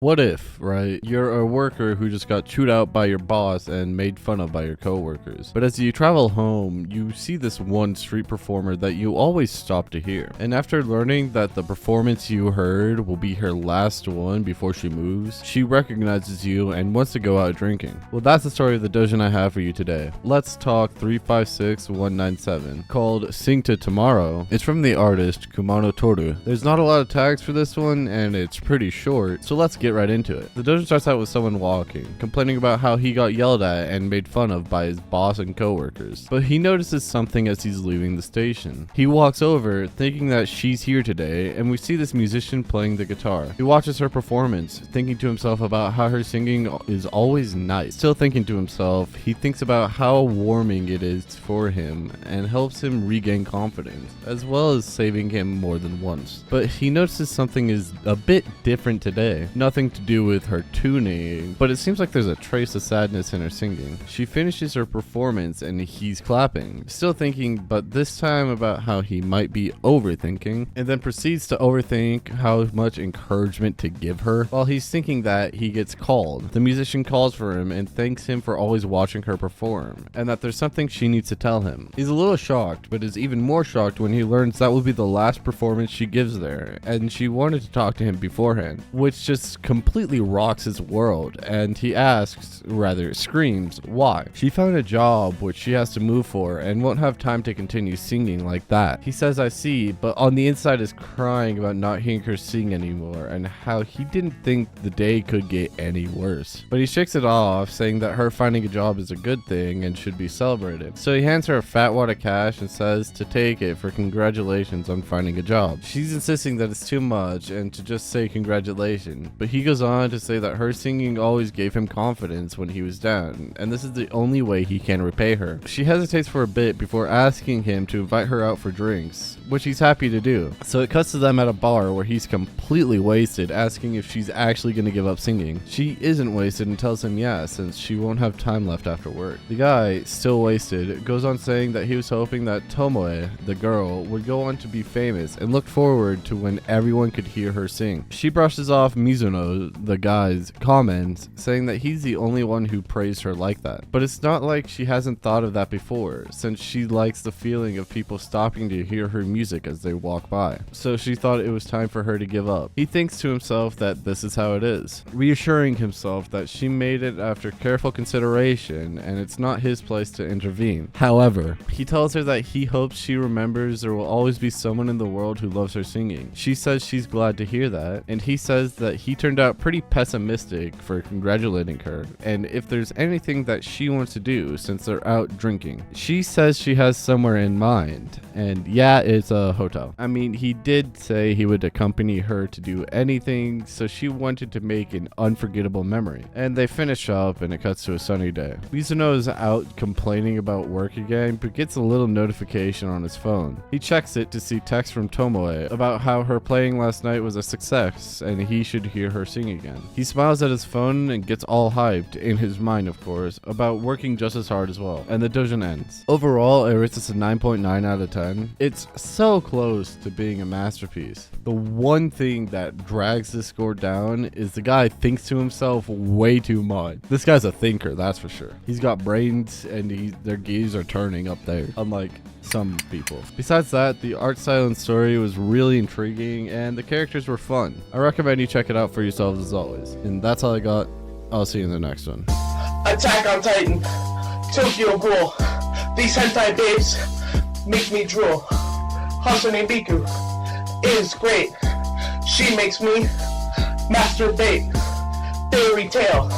What if, right, you're a worker who just got chewed out by your boss and made fun of by your coworkers. But as you travel home, you see this one street performer that you always stop to hear. And after learning that the performance you heard will be her last one before she moves, she recognizes you and wants to go out drinking. Well, that's the story of the doujin I have for you today. Let's Talk 356197, called Sing to Tomorrow. It's from the artist Kumano Toru. There's not a lot of tags for this one, and it's pretty short, so let's get right into it. The doujin starts out with someone walking, complaining about how he got yelled at and made fun of by his boss and coworkers. But he notices something as he's leaving the station. He walks over, thinking that she's here today, and we see this musician playing the guitar. He watches her performance, thinking to himself about how her singing is always nice. Still thinking to himself, he thinks about how warming it is for him and helps him regain confidence, as well as saving him more than once. But he notices something is a bit different today. Nothing to do with her tuning, but it seems like there's a trace of sadness in her singing. She finishes her performance and he's clapping, still thinking, but this time about how he might be overthinking, and then proceeds to overthink how much encouragement to give her. While he's thinking that, he gets called. The musician calls for him and thanks him for always watching her perform, and that there's something she needs to tell him. He's a little shocked, but is even more shocked when he learns that will be the last performance she gives there, and she wanted to talk to him beforehand, which just completely rocks his world, and he asks, rather screams, why. She found a job which she has to move for and won't have time to continue singing like that. He says, I see, but on the inside is crying about not hearing her sing anymore and how he didn't think the day could get any worse. But he shakes it off, saying that her finding a job is a good thing and should be celebrated. So he hands her a fat wad of cash and says to take it for congratulations on finding a job. She's insisting that it's too much and to just say congratulations, but he goes on to say that her singing always gave him confidence when he was down, and this is the only way he can repay her. She hesitates for a bit before asking him to invite her out for drinks, which he's happy to do. So it cuts to them at a bar where he's completely wasted, asking if she's actually going to give up singing. She isn't wasted and tells him yes, since she won't have time left after work. The guy, still wasted, goes on saying that he was hoping that Tomoe, the girl, would go on to be famous and looked forward to when everyone could hear her sing. She brushes off Mizuno, the guy's comments, saying that he's the only one who praised her like that. But it's not like she hasn't thought of that before, since she likes the feeling of people stopping to hear her music as they walk by. So she thought it was time for her to give up. He thinks to himself that this is how it is, reassuring himself that she made it after careful consideration and it's not his place to intervene. However, he tells her that he hopes she remembers there will always be someone in the world who loves her singing. She says she's glad to hear that, and he says that he turned out pretty pessimistic for congratulating her, and if there's anything that she wants to do since they're out drinking. She says she has somewhere in mind, and yeah, it's a hotel. I mean, he did say he would accompany her to do anything, so she wanted to make an unforgettable memory. And they finish up and it cuts to a sunny day. Mizuno is out complaining about work again, but gets a little notification on his phone. He checks it to see text from Tomoe about how her playing last night was a success and he should hear her sing again. He smiles at his phone and gets all hyped, in his mind of course, about working just as hard as well. And the doujin ends. Overall, it rates us a 9.9 out of 10. It's so close to being a masterpiece. The one thing that drags this score down is the guy thinks to himself way too much. This guy's a thinker, that's for sure. He's got brains and their gears are turning up there, unlike some people. Besides that, the art style and story was really intriguing and the characters were fun. I recommend you check it out for yourselves as always. And that's all I got. I'll see you in the next one. Attack on Titan, Tokyo Ghoul. These hentai babes make me drool. Hasane Biku is great. She makes me masturbate. Fairy tale.